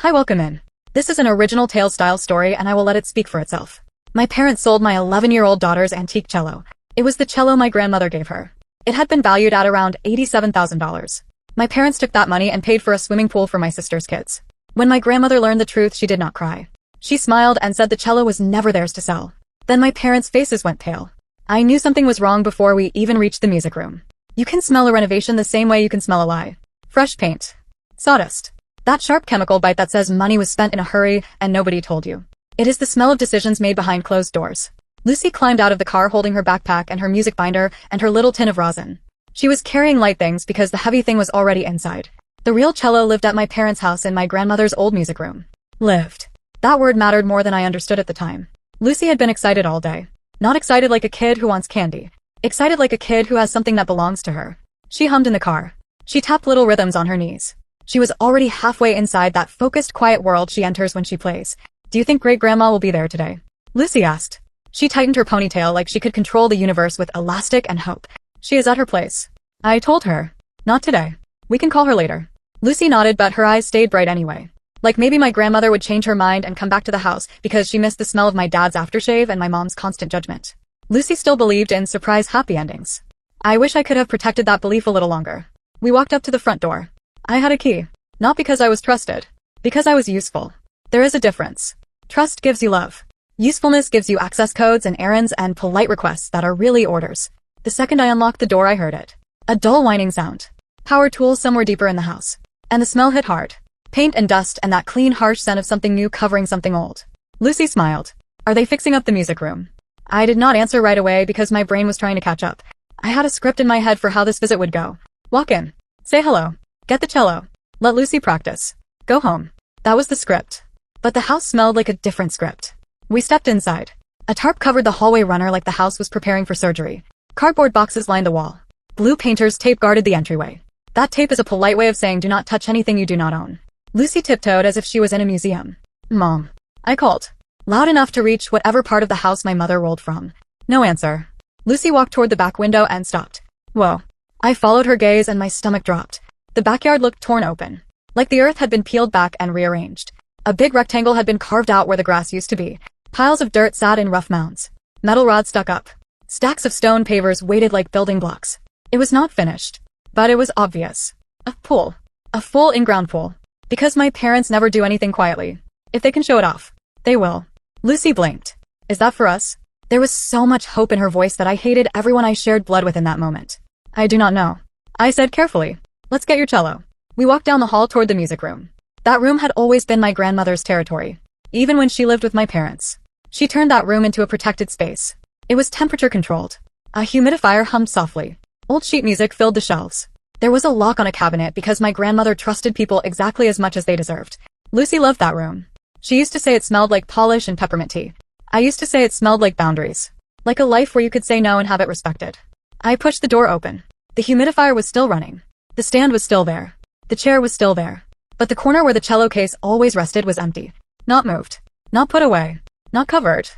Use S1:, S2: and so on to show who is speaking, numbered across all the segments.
S1: Hi, welcome in. This is an original tale-style story and I will let it speak for itself. My parents sold my 11-year-old daughter's antique cello. It was the cello my grandmother gave her. It had been valued at around $87,000. My parents took that money and paid for a swimming pool for my sister's kids. When my grandmother learned the truth, she did not cry. She smiled and said the cello was never theirs to sell. Then my parents' faces went pale. I knew something was wrong before we even reached the music room. You can smell a renovation the same way you can smell a lie. Fresh paint. Sawdust. That sharp chemical bite that says money was spent in a hurry and nobody told you. It is the smell of decisions made behind closed doors. Lucy climbed out of the car holding her backpack and her music binder and her little tin of rosin. She was carrying light things because the heavy thing was already inside. The real cello lived at my parents' house in my grandmother's old music room. Lived. That word mattered more than I understood at the time. Lucy had been excited all day. Not excited like a kid who wants candy. Excited like a kid who has something that belongs to her. She hummed in the car. She tapped little rhythms on her knees. She was already halfway inside that focused, quiet world she enters when she plays. Do you think great-grandma will be there today? Lucy asked. She tightened her ponytail like she could control the universe with elastic and hope. She is at her place. I told her. Not today. We can call her later. Lucy nodded, but her eyes stayed bright anyway. Like maybe my grandmother would change her mind and come back to the house because she missed the smell of my dad's aftershave and my mom's constant judgment. Lucy still believed in surprise happy endings. I wish I could have protected that belief a little longer. We walked up to the front door. I had a key. Not because I was trusted. Because I was useful. There is a difference. Trust gives you love. Usefulness gives you access codes and errands and polite requests that are really orders. The second I unlocked the door, I heard it. A dull whining sound. Power tools somewhere deeper in the house. And the smell hit hard. Paint and dust and that clean, harsh scent of something new covering something old. Lucy smiled. Are they fixing up the music room? I did not answer right away because my brain was trying to catch up. I had a script in my head for how this visit would go. Walk in. Say hello. Get the cello. Let Lucy practice. Go home. That was the script. But the house smelled like a different script. We stepped inside. A tarp covered the hallway runner like the house was preparing for surgery. Cardboard boxes lined the wall. Blue painter's tape guarded the entryway. That tape is a polite way of saying do not touch anything you do not own. Lucy tiptoed as if she was in a museum. Mom. I called. Loud enough to reach whatever part of the house my mother rolled from. No answer. Lucy walked toward the back window and stopped. Whoa. I followed her gaze and my stomach dropped. The backyard looked torn open. Like the earth had been peeled back and rearranged. A big rectangle had been carved out where the grass used to be. Piles of dirt sat in rough mounds. Metal rods stuck up. Stacks of stone pavers waited like building blocks. It was not finished. But it was obvious. A pool. A full in-ground pool. Because my parents never do anything quietly. If they can show it off, they will. Lucy blinked. Is that for us? There was so much hope in her voice that I hated everyone I shared blood with in that moment. I do not know. I said carefully. Let's get your cello. We walked down the hall toward the music room. That room had always been my grandmother's territory. Even when she lived with my parents. She turned that room into a protected space. It was temperature controlled. A humidifier hummed softly. Old sheet music filled the shelves. There was a lock on a cabinet because my grandmother trusted people exactly as much as they deserved. Lucy loved that room. She used to say it smelled like polish and peppermint tea. I used to say it smelled like boundaries. Like a life where you could say no and have it respected. I pushed the door open. The humidifier was still running. The stand was still there. The chair was still there. But the corner where the cello case always rested was empty. Not moved. Not put away. Not covered.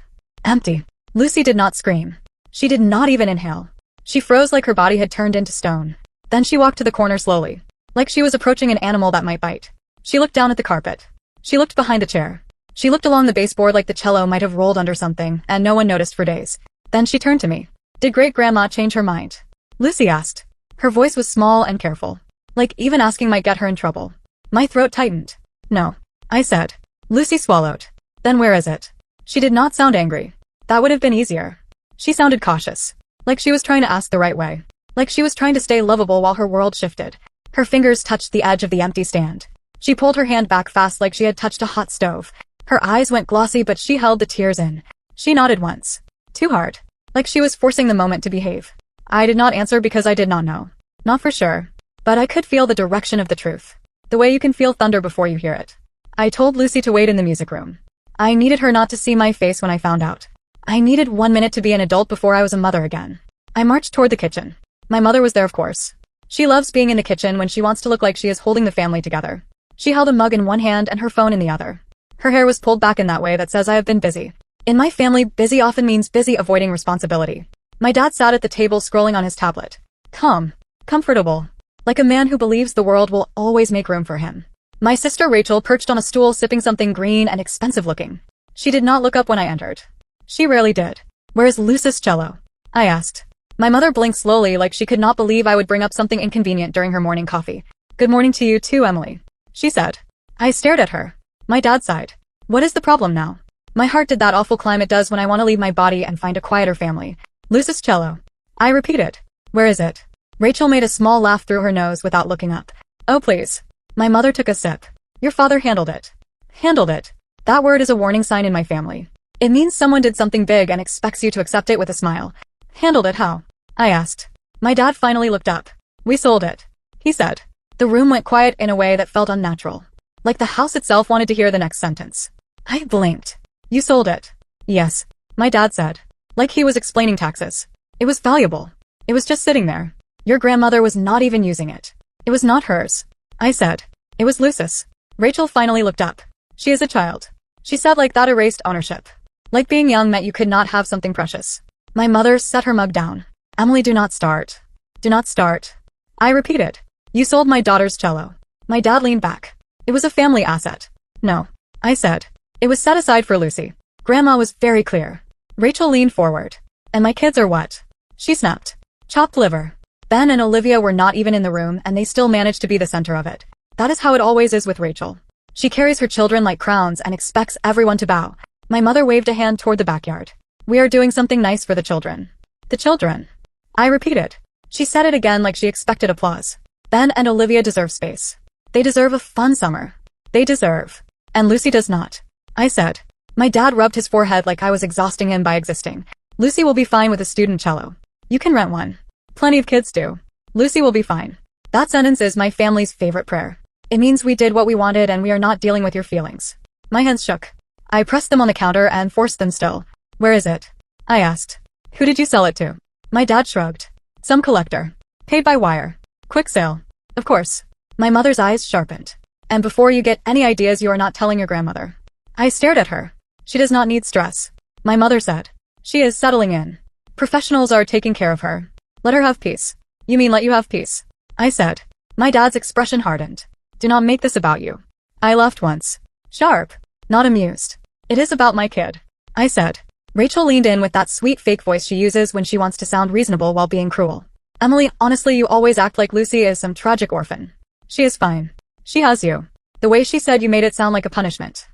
S1: Empty. Lucy did not scream. She did not even inhale. She froze like her body had turned into stone. Then she walked to the corner slowly. Like she was approaching an animal that might bite. She looked down at the carpet. She looked behind the chair. She looked along the baseboard like the cello might have rolled under something, and no one noticed for days. Then she turned to me. Did great-grandma change her mind? Lucy asked. Her voice was small and careful. Like even asking might get her in trouble. My throat tightened. No. I said. Lucy swallowed. Then where is it? She did not sound angry. That would have been easier. She sounded cautious. Like she was trying to ask the right way. Like she was trying to stay lovable while her world shifted. Her fingers touched the edge of the empty stand. She pulled her hand back fast like she had touched a hot stove. Her eyes went glossy but she held the tears in. She nodded once. Too hard. Like she was forcing the moment to behave. I did not answer because I did not know. Not for sure. But I could feel the direction of the truth. The way you can feel thunder before you hear it. I told Lucy to wait in the music room. I needed her not to see my face when I found out. I needed 1 minute to be an adult before I was a mother again. I marched toward the kitchen. My mother was there, of course. She loves being in the kitchen when she wants to look like she is holding the family together. She held a mug in one hand and her phone in the other. Her hair was pulled back in that way that says I have been busy. In my family, busy often means busy avoiding responsibility. My dad sat at the table scrolling on his tablet. Calm. Comfortable. Like a man who believes the world will always make room for him. My sister Rachel perched on a stool sipping something green and expensive looking. She did not look up when I entered. She rarely did. Where is Lucy's cello? I asked. My mother blinked slowly like she could not believe I would bring up something inconvenient during her morning coffee. Good morning to you too, Emily, she said. I stared at her. My dad sighed. What is the problem now? My heart did that awful climb it does when I want to leave my body and find a quieter family. Lucy's cello. I repeated. Where is it? Rachel made a small laugh through her nose without looking up. Oh please. My mother took a sip. Your father handled it. Handled it. That word is a warning sign in my family. It means someone did something big and expects you to accept it with a smile. Handled it how? I asked. My dad finally looked up. We sold it, he said. The room went quiet in a way that felt unnatural. Like the house itself wanted to hear the next sentence. I blinked. You sold it? Yes, my dad said. Like he was explaining taxes. It was valuable. It was just sitting there. Your grandmother was not even using it. It was not hers. I said. It was Lucy's. Rachel finally looked up. She is a child. She said like that erased ownership. Like being young meant you could not have something precious. My mother set her mug down. Emily, do not start. Do not start. I repeated. You sold my daughter's cello. My dad leaned back. It was a family asset. No, I said. It was set aside for Lucy. Grandma was very clear. Rachel leaned forward. And my kids are what? She snapped. Chopped liver. Ben and Olivia were not even in the room and they still managed to be the center of it. That is how it always is with Rachel. She carries her children like crowns and expects everyone to bow. My mother waved a hand toward the backyard. We are doing something nice for the children. The children. I repeated. She said it again like she expected applause. Ben and Olivia deserve space. They deserve a fun summer. They deserve. And Lucy does not. I said. My dad rubbed his forehead like I was exhausting him by existing. Lucy will be fine with a student cello. You can rent one. Plenty of kids do. Lucy will be fine. That sentence is my family's favorite prayer. It means we did what we wanted and we are not dealing with your feelings. My hands shook. I pressed them on the counter and forced them still. Where is it? I asked. Who did you sell it to? My dad shrugged. Some collector. Paid by wire. Quick sale. Of course. My mother's eyes sharpened. And before you get any ideas, you are not telling your grandmother. I stared at her. She does not need stress. My mother said. She is settling in. Professionals are taking care of her. Let her have peace. You mean let you have peace? I said. My dad's expression hardened. Do not make this about you. I laughed once. Sharp. Not amused. It is about my kid. I said. Rachel leaned in with that sweet fake voice she uses when she wants to sound reasonable while being cruel. Emily, honestly, you always act like Lucy is some tragic orphan. She is fine. She has you. The way she said you made it sound like a punishment.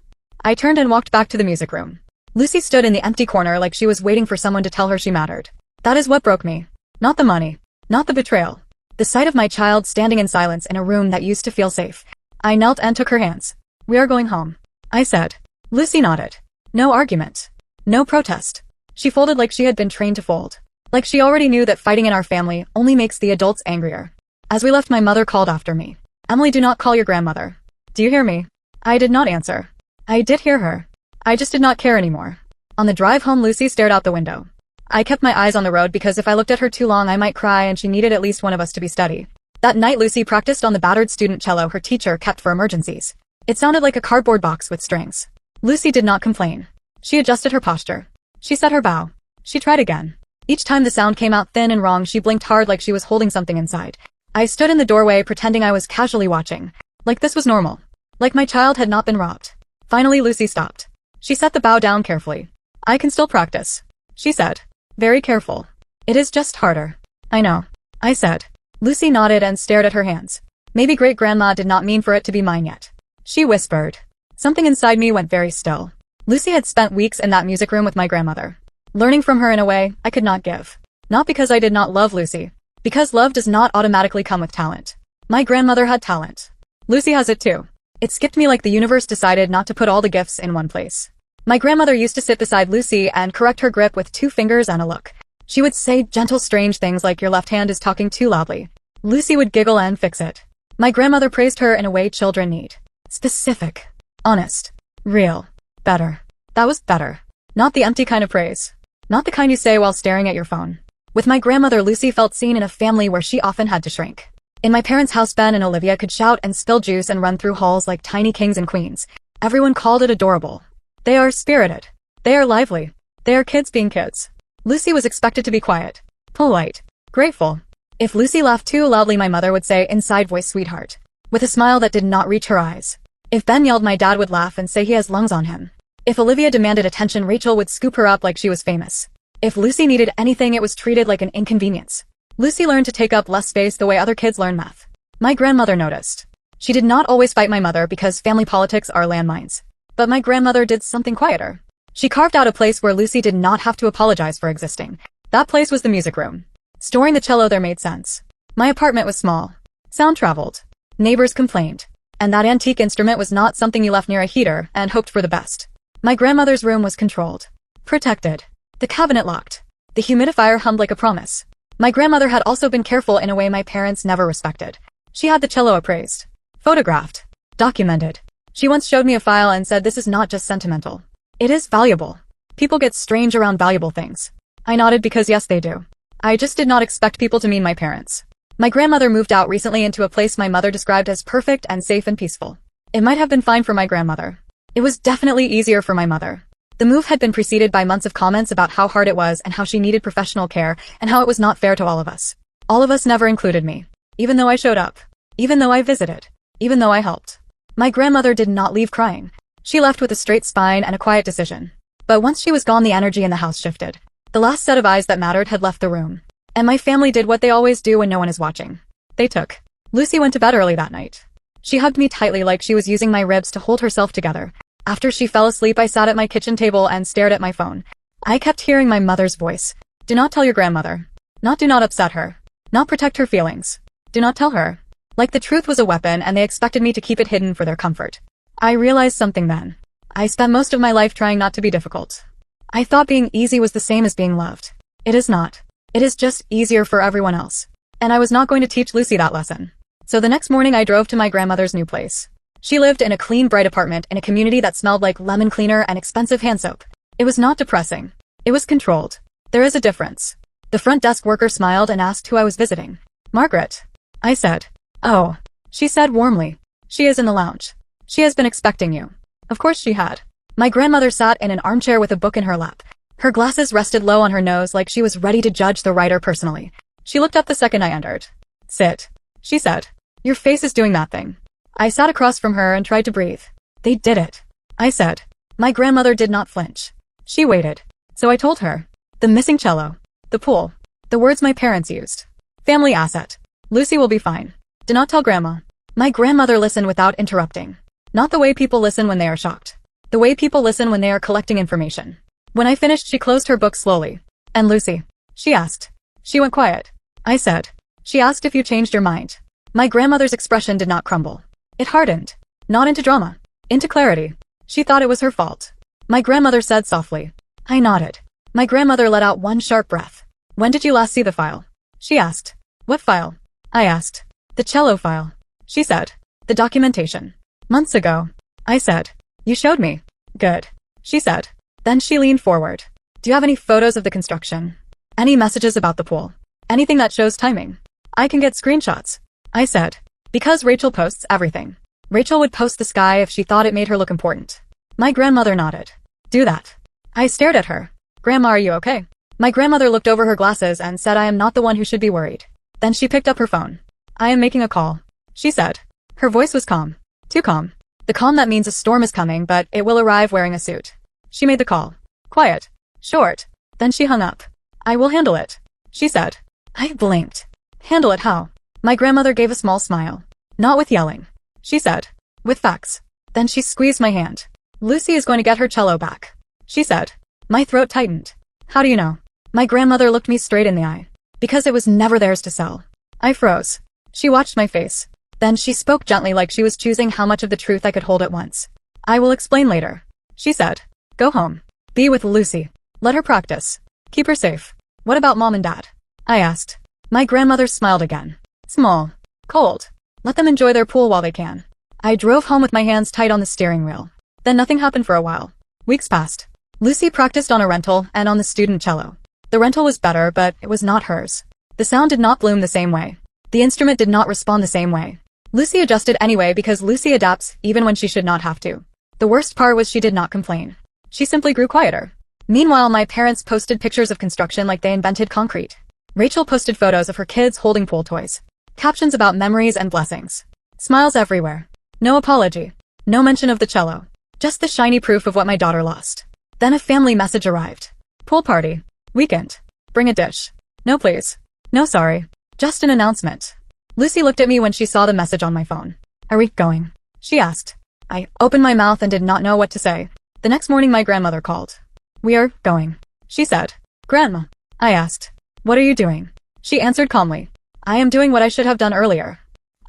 S1: I turned and walked back to the music room. Lucy stood in the empty corner like she was waiting for someone to tell her she mattered. That is what broke me. Not the money. Not the betrayal. The sight of my child standing in silence in a room that used to feel safe. I knelt and took her hands. We are going home. I said. Lucy nodded. No argument. No protest. She folded like she had been trained to fold. Like she already knew that fighting in our family only makes the adults angrier. As we left, my mother called after me. Emily, do not call your grandmother. Do you hear me? I did not answer. I did hear her. I just did not care anymore. On the drive home, Lucy stared out the window. I kept my eyes on the road because if I looked at her too long I might cry and she needed at least one of us to be steady. That night Lucy practiced on the battered student cello her teacher kept for emergencies. It sounded like a cardboard box with strings. Lucy did not complain. She adjusted her posture. She set her bow. She tried again. Each time the sound came out thin and wrong, she blinked hard like she was holding something inside. I stood in the doorway pretending I was casually watching. Like this was normal. Like my child had not been robbed. Finally Lucy stopped. She set the bow down carefully. I can still practice, she said. Very careful. It is just harder. I know, I said. Lucy nodded and stared at her hands. Maybe great-grandma did not mean for it to be mine yet. She whispered. Something inside me went very still. Lucy had spent weeks in that music room with my grandmother. Learning from her in a way I could not give. Not because I did not love Lucy. Because love does not automatically come with talent. My grandmother had talent. Lucy has it too. It skipped me like the universe decided not to put all the gifts in one place. My grandmother used to sit beside Lucy and correct her grip with 2 fingers and a look. She would say gentle, strange things like your left hand is talking too loudly. Lucy would giggle and fix it. My grandmother praised her in a way children need. Specific. Honest. Real. Better. That was better. Not the empty kind of praise. Not the kind you say while staring at your phone. With my grandmother, Lucy felt seen in a family where she often had to shrink. In my parents' house, Ben and Olivia could shout and spill juice and run through halls like tiny kings and queens. Everyone called it adorable. They are spirited. They are lively. They are kids being kids. Lucy was expected to be quiet, polite, grateful. If Lucy laughed too loudly, my mother would say, inside voice, sweetheart. with a smile that did not reach her eyes. If Ben yelled, my dad would laugh and say he has lungs on him. If Olivia demanded attention, Rachel would scoop her up like she was famous. If Lucy needed anything, it was treated like an inconvenience. Lucy learned to take up less space the way other kids learn math. My grandmother noticed. She did not always fight my mother because family politics are landmines. But my grandmother did something quieter. She carved out a place where Lucy did not have to apologize for existing. That place was the music room. Storing the cello there made sense. My apartment was small. Sound traveled. Neighbors complained. And that antique instrument was not something you left near a heater and hoped for the best. My grandmother's room was controlled. Protected. The cabinet locked. The humidifier hummed like a promise. My grandmother had also been careful in a way my parents never respected. She had the cello appraised. Photographed. Documented. She once showed me a file and said, this is not just sentimental. It is valuable. People get strange around valuable things. I nodded because yes, they do. I just did not expect people to mean my parents. My grandmother moved out recently into a place my mother described as perfect and safe and peaceful. It might have been fine for my grandmother. It was definitely easier for my mother. The move had been preceded by months of comments about how hard it was and how she needed professional care and how it was not fair to all of us. All of us never included me. Even though I showed up. Even though I visited. Even though I helped. My grandmother did not leave crying. She left with a straight spine and a quiet decision. But once she was gone, the energy in the house shifted. The last set of eyes that mattered had left the room. And my family did what they always do when no one is watching. They took. Lucy went to bed early that night. She hugged me tightly like she was using my ribs to hold herself together. After she fell asleep, I sat at my kitchen table and stared at my phone. I kept hearing my mother's voice. Do not tell your grandmother. Do not upset her. Not protect her feelings. Do not tell her. Like the truth was a weapon and they expected me to keep it hidden for their comfort. I realized something then. I spent most of my life trying not to be difficult. I thought being easy was the same as being loved. It is not. It is just easier for everyone else. And I was not going to teach Lucy that lesson. So the next morning I drove to my grandmother's new place. She lived in a clean, bright apartment in a community that smelled like lemon cleaner and expensive hand soap. It was not depressing. It was controlled. There is a difference. The front desk worker smiled and asked who I was visiting. Margaret. I said. Oh. She said warmly. She is in the lounge. She has been expecting you. Of course she had. My grandmother sat in an armchair with a book in her lap. Her glasses rested low on her nose like she was ready to judge the writer personally. She looked up the second I entered. Sit. She said. Your face is doing that thing. I sat across from her and tried to breathe. They did it. I said. My grandmother did not flinch. She waited. So I told her. The missing cello. The pool. The words my parents used. Family asset. Lucy will be fine. Do not tell Grandma. My grandmother listened without interrupting. Not the way people listen when they are shocked. The way people listen when they are collecting information. When I finished, she closed her book slowly. And Lucy? She asked. She went quiet. I said. She asked if you changed your mind. My grandmother's expression did not crumble. It hardened. Not into drama. Into clarity. She thought it was her fault. My grandmother said softly. I nodded. My grandmother let out one sharp breath. When did you last see the file? She asked. What file? I asked. The cello file. She said. The documentation. Months ago. I said. You showed me. Good. She said. Then she leaned forward. Do you have any photos of the construction? Any messages about the pool? Anything that shows timing? I can get screenshots. I said. Because Rachel posts everything. Rachel would post the sky if she thought it made her look important. My grandmother nodded. Do that. I stared at her. Grandma, are you okay? My grandmother looked over her glasses and said I am not the one who should be worried. Then she picked up her phone. I am making a call. She said. Her voice was calm. Too calm. The calm that means a storm is coming, but it will arrive wearing a suit. She made the call. Quiet. Short. Then she hung up. I will handle it. She said. I blinked. Handle it how? My grandmother gave a small smile. Not with yelling. She said. With facts. Then she squeezed my hand. Lucy is going to get her cello back. She said. My throat tightened. How do you know? My grandmother looked me straight in the eye. Because it was never theirs to sell. I froze. She watched my face. Then she spoke gently like she was choosing how much of the truth I could hold at once. I will explain later. She said. Go home. Be with Lucy. Let her practice. Keep her safe. What about Mom and Dad? I asked. My grandmother smiled again. Small. Cold. Let them enjoy their pool while they can. I drove home with my hands tight on the steering wheel. Then nothing happened for a while. Weeks passed. Lucy practiced on a rental and on the student cello. The rental was better, but it was not hers. The sound did not bloom the same way. The instrument did not respond the same way. Lucy adjusted anyway because Lucy adapts even when she should not have to. The worst part was she did not complain. She simply grew quieter. Meanwhile, my parents posted pictures of construction like they invented concrete. Rachel posted photos of her kids holding pool toys. Captions about memories and blessings. Smiles everywhere. No apology. No mention of the cello. Just the shiny proof of what my daughter lost. Then a family message arrived. Pool party. Weekend. Bring a dish. No please. No sorry. Just an announcement. Lucy looked at me when she saw the message on my phone. Are we going? She asked. I opened my mouth and did not know what to say. The next morning my grandmother called. We are going, she said. Grandma. I asked. What are you doing? She answered calmly. I am doing what I should have done earlier.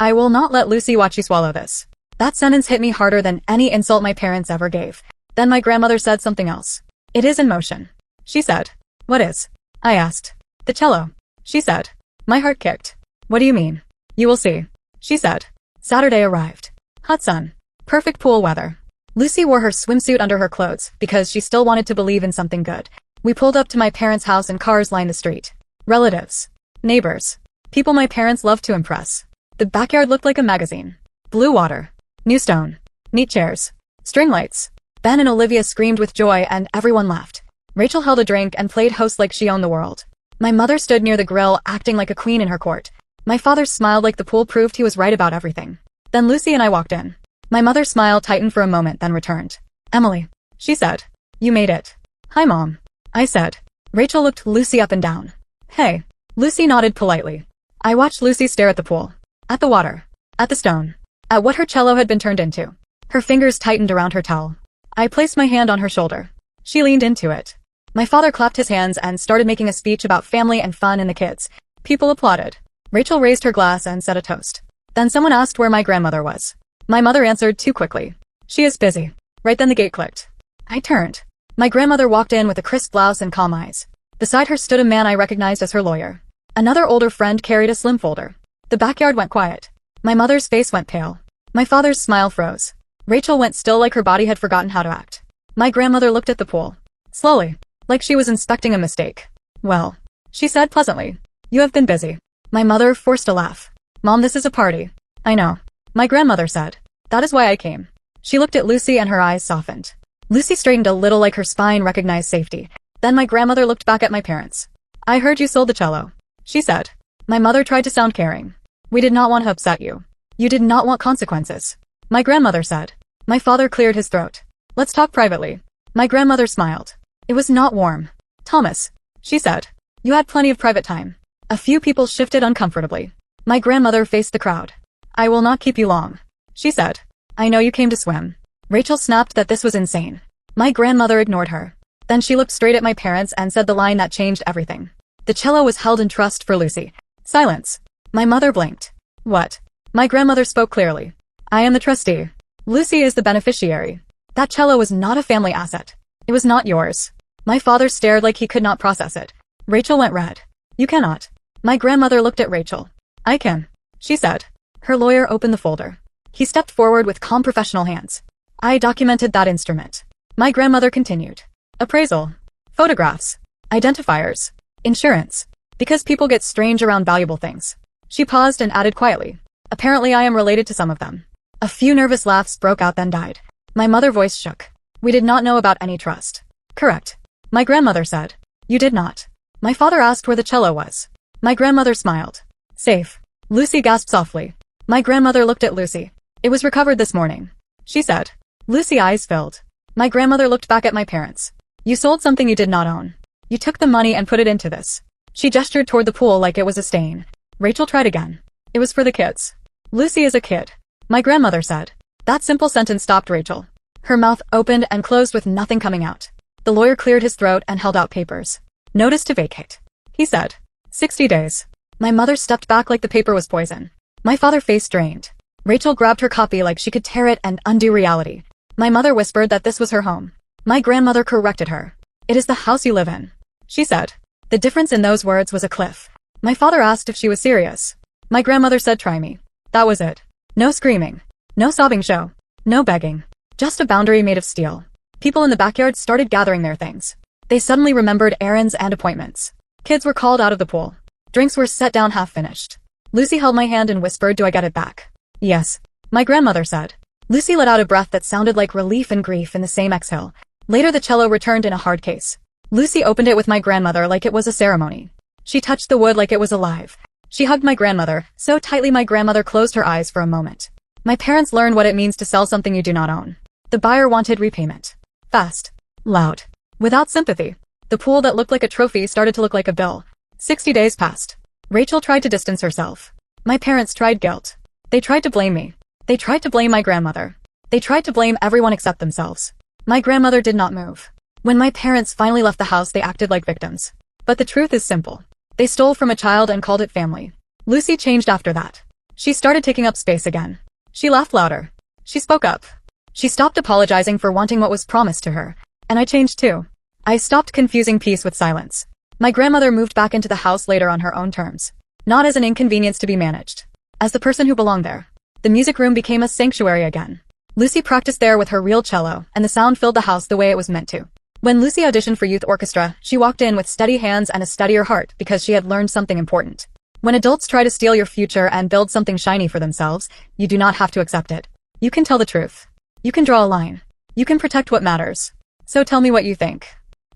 S1: I will not let Lucy watch you swallow this. That sentence hit me harder than any insult my parents ever gave. Then my grandmother said something else. It is in motion. She said. What is? I asked. The cello. She said. My heart kicked. What do you mean? You will see. She said. Saturday arrived. Hot sun. Perfect pool weather. Lucy wore her swimsuit under her clothes because she still wanted to believe in something good. We pulled up to my parents' house and cars lined the street. Relatives. Neighbors. People my parents loved to impress. The backyard looked like a magazine. Blue water. New stone. Neat chairs. String lights. Ben and Olivia screamed with joy and everyone laughed. Rachel held a drink and played host like she owned the world. My mother stood near the grill acting like a queen in her court. My father smiled like the pool proved he was right about everything. Then Lucy and I walked in. My mother's smile tightened for a moment then returned. Emily. She said. You made it. Hi Mom. I said. Rachel looked Lucy up and down. Hey. Lucy nodded politely. I watched Lucy stare at the pool. At the water. At the stone. At what her cello had been turned into. Her fingers tightened around her towel. I placed my hand on her shoulder. She leaned into it. My father clapped his hands and started making a speech about family and fun and the kids. People applauded. Rachel raised her glass and said a toast. Then someone asked where my grandmother was. My mother answered too quickly. She is busy. Right then the gate clicked. I turned. My grandmother walked in with a crisp blouse and calm eyes. Beside her stood a man I recognized as her lawyer. Another older friend carried a slim folder. The backyard went quiet. My mother's face went pale. My father's smile froze. Rachel went still like her body had forgotten how to act. My grandmother looked at the pool. Slowly. Like she was inspecting a mistake. Well, she said pleasantly. You have been busy. My mother forced a laugh. Mom, this is a party. I know. My grandmother said. That is why I came. She looked at Lucy and her eyes softened. Lucy straightened a little like her spine recognized safety. Then my grandmother looked back at my parents. I heard you sold the cello. She said. My mother tried to sound caring. We did not want to upset you. You did not want consequences. My grandmother said. My father cleared his throat. Let's talk privately. My grandmother smiled. It was not warm. Thomas. She said. You had plenty of private time. A few people shifted uncomfortably. My grandmother faced the crowd. I will not keep you long. She said. I know you came to swim. Rachel snapped that this was insane. My grandmother ignored her. Then she looked straight at my parents and said the line that changed everything. The cello was held in trust for Lucy. Silence. My mother blinked. What? My grandmother spoke clearly. I am the trustee. Lucy is the beneficiary. That cello was not a family asset. It was not yours. My father stared like he could not process it. Rachel went red. You cannot. My grandmother looked at Rachel. I can. She said. Her lawyer opened the folder. He stepped forward with calm professional hands. I documented that instrument. My grandmother continued. Appraisal. Photographs. Identifiers. Insurance. Because people get strange around valuable things. She paused and added quietly. Apparently I am related to some of them. A few nervous laughs broke out then died. My mother's voice shook. We did not know about any trust. Correct. My grandmother said. You did not. My father asked where the cello was. My grandmother smiled. Safe. Lucy gasped softly. My grandmother looked at Lucy. It was recovered this morning. She said. Lucy's eyes filled. My grandmother looked back at my parents. You sold something you did not own. You took the money and put it into this. She gestured toward the pool like it was a stain. Rachel tried again. It was for the kids. Lucy is a kid. My grandmother said. That simple sentence stopped Rachel. Her mouth opened and closed with nothing coming out. The lawyer cleared his throat and held out papers. Notice to vacate. He said. 60 days. My mother stepped back like the paper was poison. My father's face drained. Rachel grabbed her copy like she could tear it and undo reality. My mother whispered that this was her home. My grandmother corrected her. It is the house you live in. She said. The difference in those words was a cliff. My father asked if she was serious. My grandmother said try me. That was it. No screaming. No sobbing show. No begging. Just a boundary made of steel. People in the backyard started gathering their things. They suddenly remembered errands and appointments. Kids were called out of the pool. Drinks were set down half finished. Lucy held my hand and whispered, do I get it back? Yes. My grandmother said. Lucy let out a breath that sounded like relief and grief in the same exhale. Later the cello returned in a hard case. Lucy opened it with my grandmother like it was a ceremony. She touched the wood like it was alive. She hugged my grandmother, so tightly my grandmother closed her eyes for a moment. My parents learned what it means to sell something you do not own. The buyer wanted repayment. Fast. Loud. Without sympathy. The pool that looked like a trophy started to look like a bill. 60 days passed. Rachel tried to distance herself. My parents tried guilt. They tried to blame me. They tried to blame my grandmother. They tried to blame everyone except themselves. My grandmother did not move. When my parents finally left the house, they acted like victims. But the truth is simple. They stole from a child and called it family. Lucy changed after that. She started taking up space again. She laughed louder. She spoke up. She stopped apologizing for wanting what was promised to her. And I changed too. I stopped confusing peace with silence. My grandmother moved back into the house later on her own terms. Not as an inconvenience to be managed. As the person who belonged there. The music room became a sanctuary again. Lucy practiced there with her real cello, and the sound filled the house the way it was meant to. When Lucy auditioned for youth orchestra, she walked in with steady hands and a steadier heart because she had learned something important. When adults try to steal your future and build something shiny for themselves, you do not have to accept it. You can tell the truth. You can draw a line. You can protect what matters. So tell me what you think.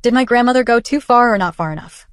S1: Did my grandmother go too far or not far enough?